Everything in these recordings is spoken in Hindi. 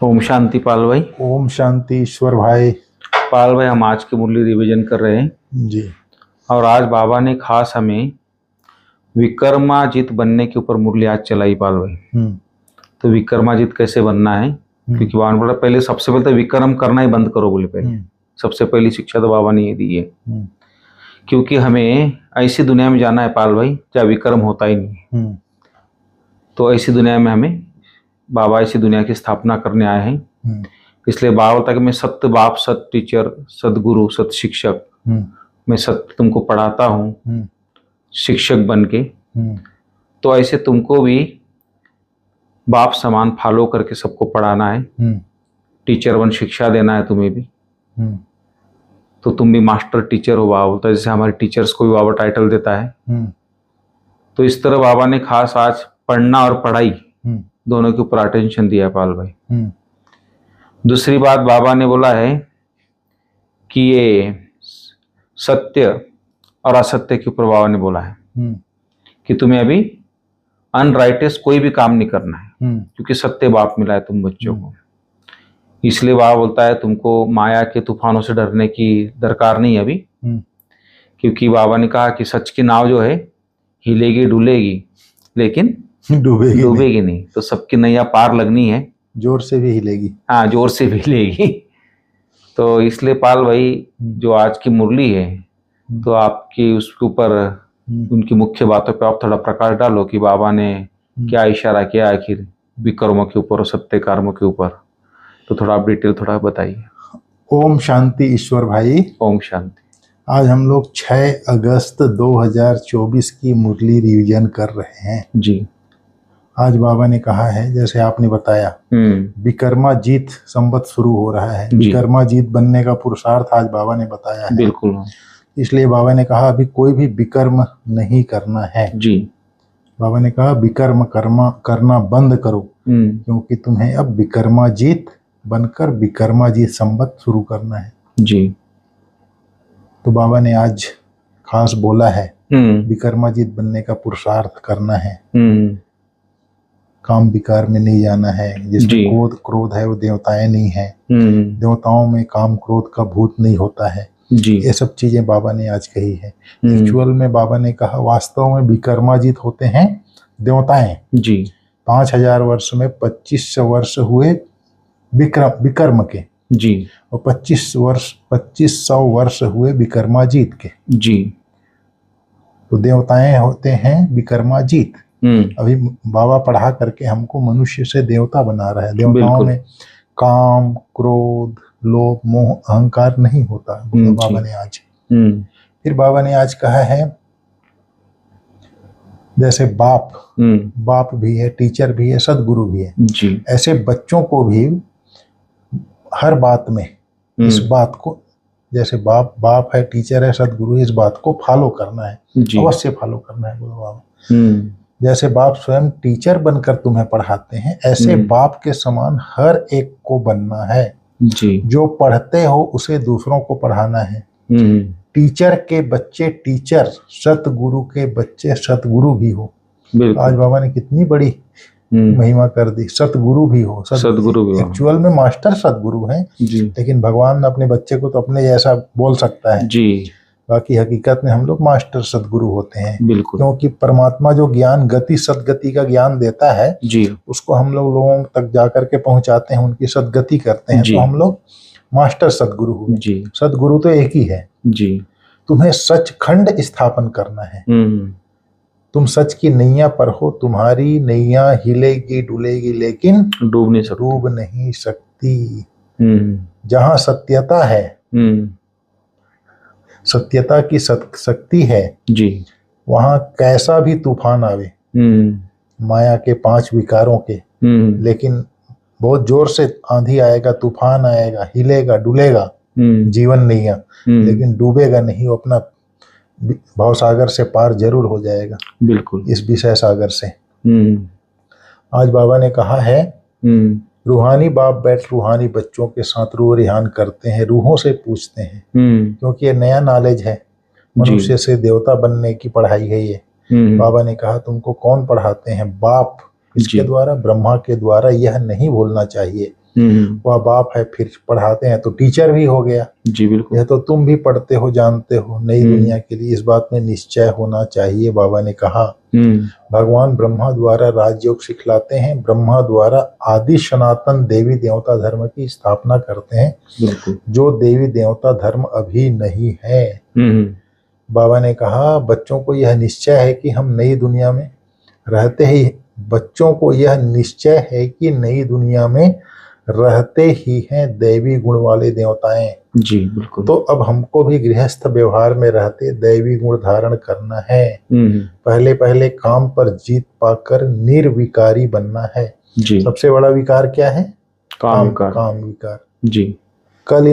ओम शांति पाल भाई। ओम शांति ईश्वर भाई। पाल भाई, हम आज की मुरली रिवीजन कर रहे हैं जी। और आज बाबा ने खास हमें विक्रमाजित बनने के ऊपर मुरली आज चलाई पाल भाई। तो विक्रमाजित कैसे बनना है, क्योंकि बाबा ने बोला पहले सबसे पहले तो विक्रम करना ही बंद करो, बोले पहले सबसे पहली शिक्षा तो बाबा ने ये दी है। क्योंकि हमें ऐसी दुनिया में जाना है पाल भाई जहाँ विक्रम होता ही नहीं है। तो ऐसी दुनिया में हमें बाबा ऐसी दुनिया की स्थापना करने आए हैं। इसलिए बाबा बोलता कि मैं सत्य बाप, सत्य टीचर, सदगुरु, सत्य शिक्षक, मैं सत्य तुमको पढ़ाता हूँ शिक्षक बन के। तो ऐसे तुमको भी बाप समान फॉलो करके सबको पढ़ाना है, टीचर बन शिक्षा देना है तुम्हें भी। तो तुम भी मास्टर टीचर हो, बाबा बोलता है। जैसे हमारे टीचर्स को भी बाबा टाइटल देता है। तो इस तरह बाबा ने खास आज पढ़ना और पढ़ाई दोनों के ऊपर अटेंशन दिया पाल भाई। दूसरी बात बाबा ने बोला है कि ये सत्य और असत्य के ऊपर बाबा ने बोला है कि तुम्हें अभी अनराइटियस कोई भी काम नहीं करना है, क्योंकि सत्य बाप मिला है तुम बच्चों को। इसलिए बाबा बोलता है तुमको माया के तूफानों से डरने की दरकार नहीं अभी, क्योंकि बाबा ने कहा कि सच की नाव जो है हिलेगी डुलेगी लेकिन डूबेगी नहीं। तो सबकी नैया पार लगनी है, जोर से भी हिलेगी। हाँ, जोर से भी हिलेगी। तो इसलिए पाल भाई जो आज की मुरली है, तो आपकी उसके ऊपर उनकी मुख्य बातों पे आप थोड़ा प्रकाश डालो कि बाबा ने क्या इशारा किया आखिर विकर्मों के ऊपर और सत्य कर्मों के ऊपर। तो थोड़ा आप डिटेल थोड़ा बताइए। ओम शांति ईश्वर भाई। ओम शांति। आज हम लोग 6 अगस्त 2024 की मुरली रिवीजन कर रहे हैं जी। आज बाबा ने कहा है, जैसे आपने बताया, विक्रमाजीत संवत शुरू हो रहा है। विक्रमाजीत बनने का पुरुषार्थ आज बाबा ने बताया है। बिल्कुल। इसलिए बाबा ने कहा अभी कोई भी विकर्म नहीं करना है। जी। बाबा ने कहा विकर्म करना बंद करो, क्योंकि तुम्हें अब विक्रमाजीत बनकर विक्रमाजीत संवत शुरू करना है। जी। तो बाबा ने आज खास बोला है विक्रमाजीत बनने का पुरुषार्थ करना है। काम विकार में नहीं जाना है। जिसमें क्रोध है वो देवताएं नहीं है। देवताओं में काम क्रोध का भूत नहीं होता है। जी। ये सब चीजें बाबा ने आज कही है। एक्चुअल में बाबा ने कहा वास्तव में विक्रमाजीत होते हैं देवताएं। जी। 5000 वर्ष में 2500 वर्ष हुए विक्रम के। जी। और 2500 वर्ष हुए विक्रमाजीत के। जी। तो देवताएं होते हैं विक्रमाजीत। अभी बाबा पढ़ा करके हमको मनुष्य से देवता बना रहा है। देवताओं में काम क्रोध लोभ मोह अहंकार नहीं होता, बाबा ने आज। फिर बाबा ने आज कहा है जैसे बाप भी है, टीचर भी है, सदगुरु भी है। जी। ऐसे बच्चों को भी हर बात में इस बात को, जैसे बाप है, टीचर है, सदगुरु है, इस बात को फॉलो करना है। अवश्य फॉलो करना है बोलो बाबा। जैसे बाप स्वयं टीचर बनकर तुम्हें पढ़ाते हैं, ऐसे बाप के समान हर एक को बनना है। जी। जो पढ़ते हो उसे दूसरों को पढ़ाना है। टीचर के बच्चे टीचर, सतगुरु के बच्चे सतगुरु भी हो। आज बाबा ने कितनी बड़ी महिमा कर दी। सतगुरु भी हो, सतगुरु भी हो। एक्चुअल में मास्टर सतगुरु हैं, लेकिन भगवान अपने बच्चे को तो अपने जैसा बोल सकता है। जी। बाकी हकीकत में हम लोग मास्टर सदगुरु होते हैं। बिल्कुल। क्योंकि परमात्मा जो ज्ञान गति सदगति का ज्ञान देता है, जी, उसको हम लोगों तक जाकर के पहुंचाते हैं, उनकी सदगति करते हैं। तो हम लोग मास्टर सदगुरु हुए। जी। सदगुरु तो एक ही है। जी। तुम्हें सचखंड स्थापन करना है। तुम सच की नैया पर हो, तुम्हारी नैया हिलेगी डुलेगी लेकिन डूब नहीं सकती। जहां सत्यता है, सत्यता की शक्ति है, जी, वहां कैसा भी तूफान आवे, माया के 5 विकारों के, लेकिन बहुत जोर से आंधी आएगा, तूफान आएगा, हिलेगा डुलेगा जीवन नैया, लेकिन डूबेगा नहीं। वो अपना भवसागर से पार जरूर हो जाएगा। बिल्कुल। इस विषय सागर से आज बाबा ने कहा है रूहानी बाप बैठ रूहानी बच्चों के साथ रूह रिहान करते हैं, रूहों से पूछते हैं, क्योंकि ये नया नॉलेज है। मनुष्य से देवता बनने की पढ़ाई है ये। बाबा ने कहा तुमको कौन पढ़ाते हैं? बाप। इसके द्वारा, ब्रह्मा के द्वारा। यह नहीं भूलना चाहिए। वह बाप है, फिर पढ़ाते हैं तो टीचर भी हो गया। जी बिल्कुल। यह तो तुम भी पढ़ते हो, जानते हो, नई दुनिया के लिए इस बात में निश्चय होना चाहिए। बाबा ने कहा भगवान ब्रह्मा द्वारा राजयोग सिखलाते हैं, ब्रह्मा द्वारा आदि सनातन देवी देवता धर्म की स्थापना करते हैं, बिल्कुल। जो देवी देवता धर्म अभी नहीं है। बाबा ने कहा बच्चों को यह निश्चय है कि हम नई दुनिया में रहते ही, बच्चों को यह निश्चय है कि नई दुनिया में रहते ही हैं दैवी गुण वाले देवताएं। जी बिल्कुल। तो अब हमको भी गृहस्थ व्यवहार में रहते दैवी गुण धारण करना है। पहले पहले काम पर जीत पाकर निर्विकारी बनना है। जी। सबसे बड़ा विकार क्या है? काम विकार। काम विकार। जी। कल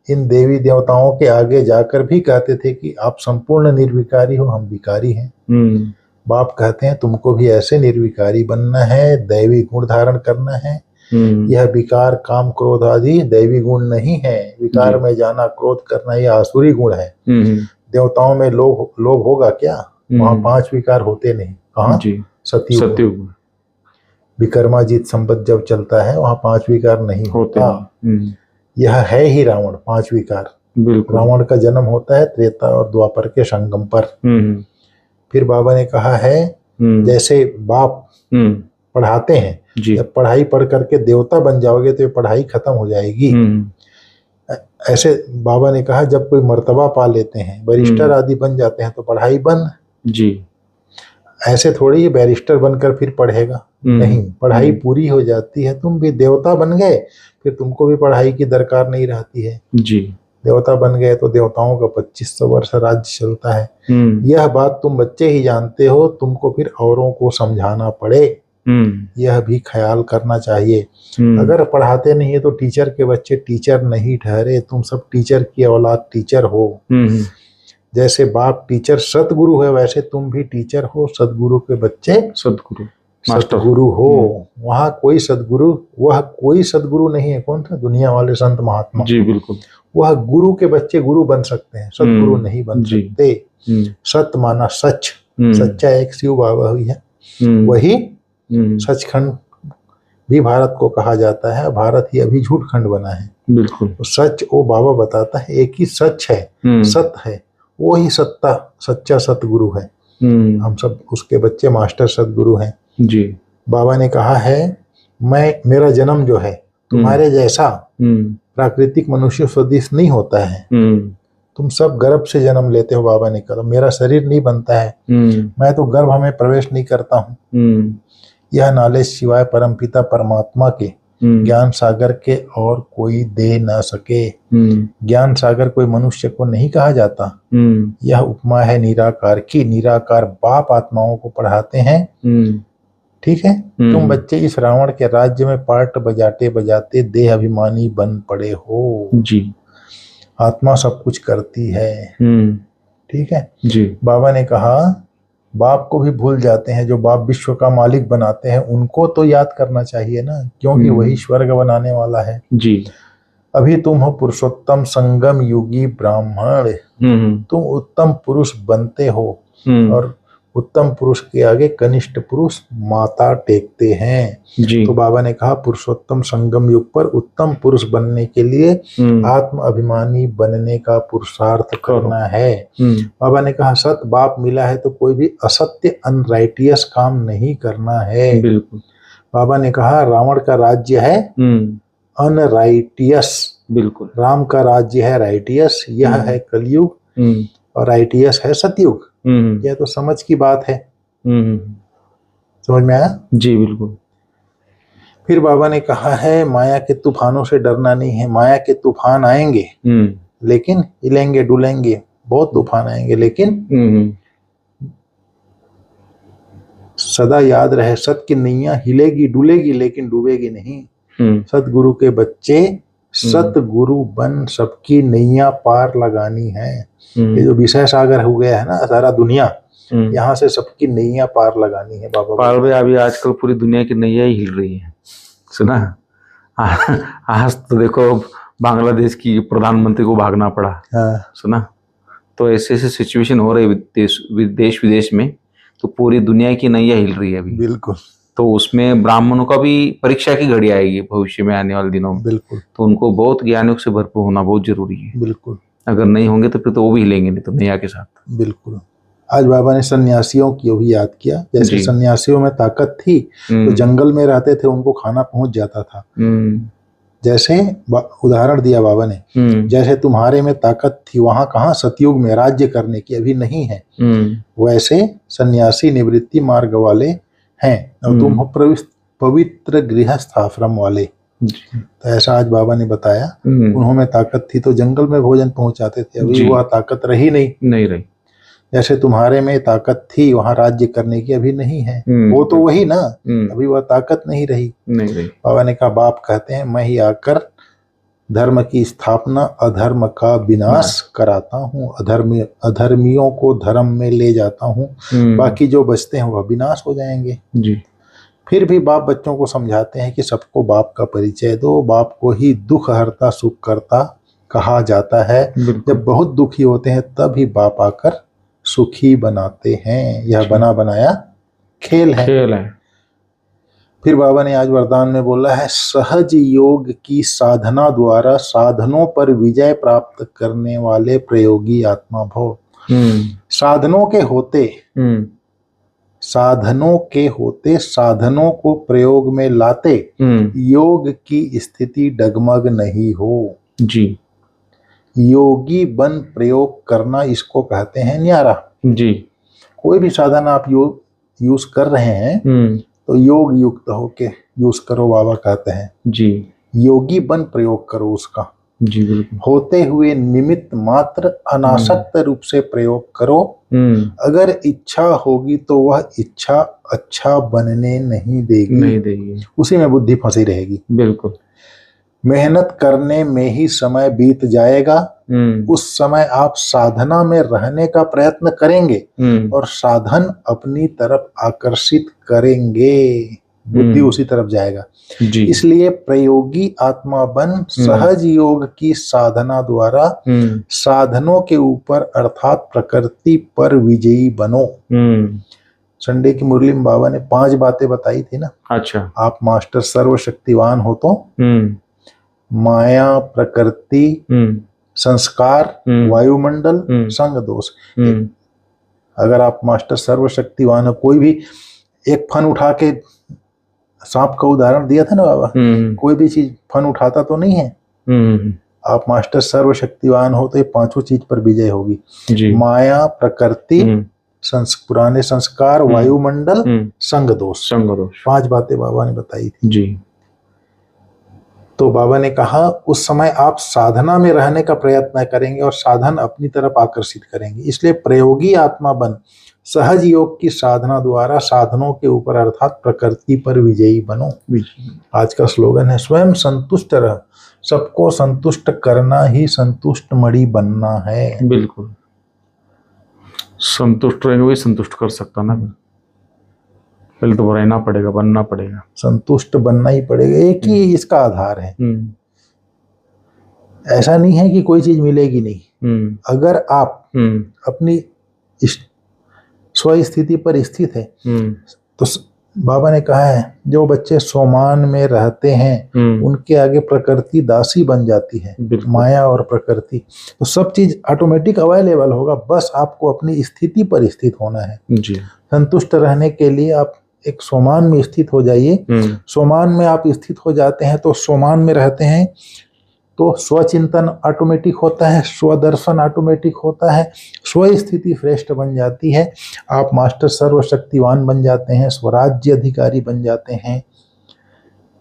इन देवी देवताओं के आगे जाकर भी कहते थे कि आप संपूर्ण निर्विकारी हो, हम विकारी हैं। बाप कहते हैं तुमको भी ऐसे निर्विकारी बनना है, दैवी गुण धारण करना है। यह विकार काम क्रोध आदि दैवी गुण नहीं है। विकार में जाना, क्रोध करना, यह आसुरी गुण है। देवताओं में लोभ होगा क्या? वहां 5 विकार होते नहीं। कहाँ? सतयुग। विक्रमाजीत संपत जब चलता है वहां 5 विकार नहीं होता। यह है ही रावण, 5 विकार। रावण का जन्म होता है त्रेता और द्वापर के संगम पर। फिर बाबा ने कहा है जैसे बाप पढ़ाते हैं, जब पढ़ाई पढ़ करके देवता बन जाओगे तो ये पढ़ाई खत्म हो जाएगी। ऐसे बाबा ने कहा जब कोई मर्तबा पा लेते हैं, बैरिस्टर आदि बन जाते हैं तो पढ़ाई बंद। जी। ऐसे थोड़ी बैरिस्टर बनकर फिर पढ़ेगा, नहीं, पढ़ाई पूरी हो जाती है। तुम भी देवता बन गए, फिर तुमको भी पढ़ाई की दरकार नहीं रहती है। जी। देवता बन गए तो देवताओं का 2500 वर्ष राज्य चलता है। यह बात तुम बच्चे ही जानते हो, तुमको फिर औरों को समझाना पड़े, यह भी ख्याल करना चाहिए। अगर पढ़ाते नहीं है तो टीचर के बच्चे टीचर नहीं ठहरे। तुम सब टीचर की औलाद टीचर हो। जैसे बाप टीचर सतगुरु है, वैसे तुम भी टीचर हो, सतगुरु के बच्चे सतगुरु हो। वहाँ कोई सतगुरु, वह कोई सतगुरु नहीं है। कौन था? दुनिया वाले संत महात्मा। जी बिल्कुल। वह गुरु के बच्चे गुरु बन सकते हैं, सतगुरु नहीं बन सकते। सत माना सच, सच्चा एक शिव बाबा हुई है, वही सचखंड भी भारत को कहा जाता है। भारत ही अभी झूठ खंड बना है। बिल्कुल। तो सच वो बाबा बताता है, एक ही सच है, सत है, वो ही सत्ता, सच्चा सतगुरु है। हम सब उसके बच्चे मास्टर सतगुरु हैं। जी। बाबा ने कहा है मेरा जन्म जो है तुम्हारे जैसा प्राकृतिक मनुष्य सदृश नहीं होता है। तुम सब गर्भ से जन्म लेते हो। बाबा ने कहा मेरा शरीर नहीं बनता है, मैं तो गर्भ में प्रवेश नहीं करता हूँ। यह नॉलेज सिवाय परमपिता परमात्मा के ज्ञान सागर के और कोई दे ना सके। ज्ञान सागर कोई मनुष्य को नहीं कहा जाता। यह उपमा है निराकार की। निराकार बाप आत्माओं को पढ़ाते हैं। ठीक है। तुम बच्चे इस रावण के राज्य में पार्ट बजाते बजाते देह अभिमानी बन पड़े हो। जी। आत्मा सब कुछ करती है। ठीक है जी। बाबा ने कहा बाप को भी भूल जाते हैं। जो बाप विश्व का मालिक बनाते हैं उनको तो याद करना चाहिए ना, क्योंकि वही स्वर्ग बनाने वाला है। जी। अभी तुम हो पुरुषोत्तम संगम युगी ब्राह्मण। तुम उत्तम पुरुष बनते हो और उत्तम पुरुष के आगे कनिष्ठ पुरुष माता टेकते हैं। जी। तो बाबा ने कहा पुरुषोत्तम संगम युग पर उत्तम पुरुष बनने के लिए आत्म अभिमानी बनने का पुरुषार्थ करना है। बाबा ने कहा सत बाप मिला है तो कोई भी असत्य अनराइटियस काम नहीं करना है। बिल्कुल। बाबा ने कहा रावण का राज्य है अनराइटियस। बिल्कुल। राम का राज्य है राइटियस। यह है कलयुग और राइटियस है सतयुग। यह तो समझ की बात है। समझ में आया? जी बिल्कुल। फिर बाबा ने कहा है माया के तूफानों से डरना नहीं है। माया के तूफान आएंगे लेकिन हिलेंगे डुलेंगे, बहुत तूफान आएंगे, लेकिन सदा याद रहे सत की नैया हिलेगी डुलेगी लेकिन डूबेगी नहीं। सतगुरु के बच्चे सतगुरु बन सबकी नैया पार लगानी है। ये जो विषय सागर हो गया है ना सारा दुनिया, यहाँ से सबकी नैया पार लगानी है। बाबा पार भाई अभी आजकल पूरी दुनिया की नैया ही हिल रही है। सुना आज तो देखो बांग्लादेश की प्रधानमंत्री को भागना पड़ा। हाँ। सुना तो ऐसे ऐसे सिचुएशन हो रही देश विदेश में, तो पूरी दुनिया की नैया हिल रही है अभी। बिल्कुल। तो उसमें ब्राह्मणों का भी परीक्षा की घड़ी आएगी भविष्य में आने वाले दिनों में। बिल्कुल। तो उनको बहुत ज्ञानों से भरपूर होना बहुत जरूरी है। बिल्कुल। अगर नहीं होंगे तो फिर तो वो भी हिलेंगे नहीं, तो नैया के साथ। बिल्कुल। आज बाबा ने सन्यासियों की भी याद किया। जैसे सन्यासियों में ताकत थी तो जंगल में रहते थे, उनको खाना पहुंच जाता था। जैसे उदाहरण दिया बाबा ने, जैसे तुम्हारे में ताकत थी वहां कहाँ सतयुग में राज्य करने की, अभी नहीं है, वैसे सन्यासी निवृत्ति मार्ग वाले हैं और तुम पवित्र गृहस्थ आश्रम वाले। तो ऐसा आज बाबा ने बताया। उन्होंने ताकत थी तो जंगल में भोजन पहुंचाते थे, अभी वह ताकत रही नहीं रही। जैसे तुम्हारे में ताकत थी वहां राज्य करने की, अभी नहीं है, वो तो वही ना, अभी वह ताकत नहीं रही। बाबा ने कहा, बाप कहते हैं मैं ही आकर धर्म की स्थापना अधर्म का विनाश कराता हूँ, अधर्मियों को धर्म में ले जाता हूँ, बाकी जो बचते हैं वह विनाश हो जाएंगे। फिर भी बाप बच्चों को समझाते हैं कि सबको बाप का परिचय दो, बाप को ही दुख हरता सुख करता कहा जाता है। जब बहुत दुखी होते हैं तभी बाप आकर सुखी बनाते हैं। यह बना बनाया खेल है। फिर बाबा ने आज वरदान में बोला है, सहज योग की साधना द्वारा साधनों पर विजय प्राप्त करने वाले प्रयोगी आत्मा भव। साधनों के होते साधनों को प्रयोग में लाते योग की स्थिति डगमग नहीं हो। योगी बन प्रयोग करना, इसको कहते हैं न्यारा। कोई भी साधन आप यूज कर रहे हैं तो योग युक्त होके यूज करो, बाबा कहते हैं। योगी बन प्रयोग करो उसका। होते हुए निमित्त मात्र अनासक्त रूप से प्रयोग करो। अगर इच्छा होगी तो वह इच्छा अच्छा बनने नहीं देगी। उसी में बुद्धि फंसी रहेगी। बिल्कुल। मेहनत करने में ही समय बीत जाएगा। उस समय आप साधना में रहने का प्रयत्न करेंगे और साधन अपनी तरफ आकर्षित करेंगे, बुद्धि उसी तरफ जाएगा। इसलिए प्रयोगी आत्मा बन सहज योग की साधना द्वारा साधनों के ऊपर अर्थात प्रकृति पर विजयी बनो। संडे की मुरली में बाबा ने 5 बातें बताई थी ना। अच्छा। आप मास्टर सर्वशक्तिवान हो तो माया, प्रकृति, संस्कार, वायुमंडल, संग दोष। अगर आप मास्टर सर्वशक्तिवान हो, कोई भी एक फन उठा के, सांप का उदाहरण दिया था ना बाबा, कोई भी चीज फन उठाता तो नहीं है। आप मास्टर सर्वशक्तिवान हो तो ये 5 चीज पर विजय होगी। माया, प्रकृति, पुराने संस्कार, वायुमंडल, संग दोष। 5 बातें बाबा ने बताई थी। तो बाबा ने कहा उस समय आप साधना में रहने का प्रयत्न करेंगे और साधन अपनी तरफ आकर्षित करेंगे। इसलिए प्रयोगी आत्मा बन सहज योग की साधना द्वारा साधनों के ऊपर अर्थात प्रकृति पर विजयी बनो। आज का स्लोगन है, स्वयं संतुष्ट रह, सबको संतुष्ट करना ही संतुष्ट मणि बनना है। बिल्कुल। संतुष्ट रहेंगे वही संतुष्ट कर सकता ना। पहले तो रहना पड़ेगा, बनना पड़ेगा, संतुष्ट बनना ही पड़ेगा। एक ही इसका आधार है। ऐसा नहीं है कि कोई चीज मिलेगी नहीं। अगर आप अपनी स्व स्थिति पर स्थित है तो बाबा ने कहा है जो बच्चे सोमान में रहते हैं उनके आगे प्रकृति दासी बन जाती है, माया और प्रकृति। तो सब चीज ऑटोमेटिक अवेलेबल होगा, बस आपको अपनी स्थिति पर स्थित होना है। संतुष्ट रहने के लिए आप एक सोमान में स्थित हो जाइए। सोमान में आप स्थित हो जाते हैं तो सोमान में रहते हैं तो स्वचिंतन ऑटोमेटिक होता है, स्वदर्शन ऑटोमेटिक होता है, स्व स्थिति श्रेष्ठ बन जाती है। आप मास्टर सर्वशक्तिवान बन जाते हैं, स्वराज्य अधिकारी बन जाते हैं,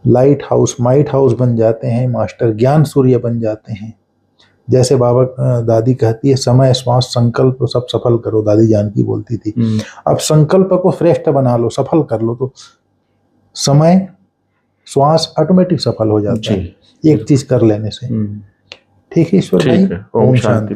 लाइट हाउस माइट हाउस बन जाते हैं, मास्टर ज्ञान सूर्य बन जाते हैं। जैसे बाबा दादी कहती है, समय श्वास संकल्प सब सफल करो, दादी जानकी बोलती थी। अब संकल्प को श्रेष्ठ बना लो, सफल कर लो तो समय श्वास ऑटोमेटिक सफल हो जाता है एक चीज कर लेने से। ठीक है ईश्वर भाई, ओम शांति।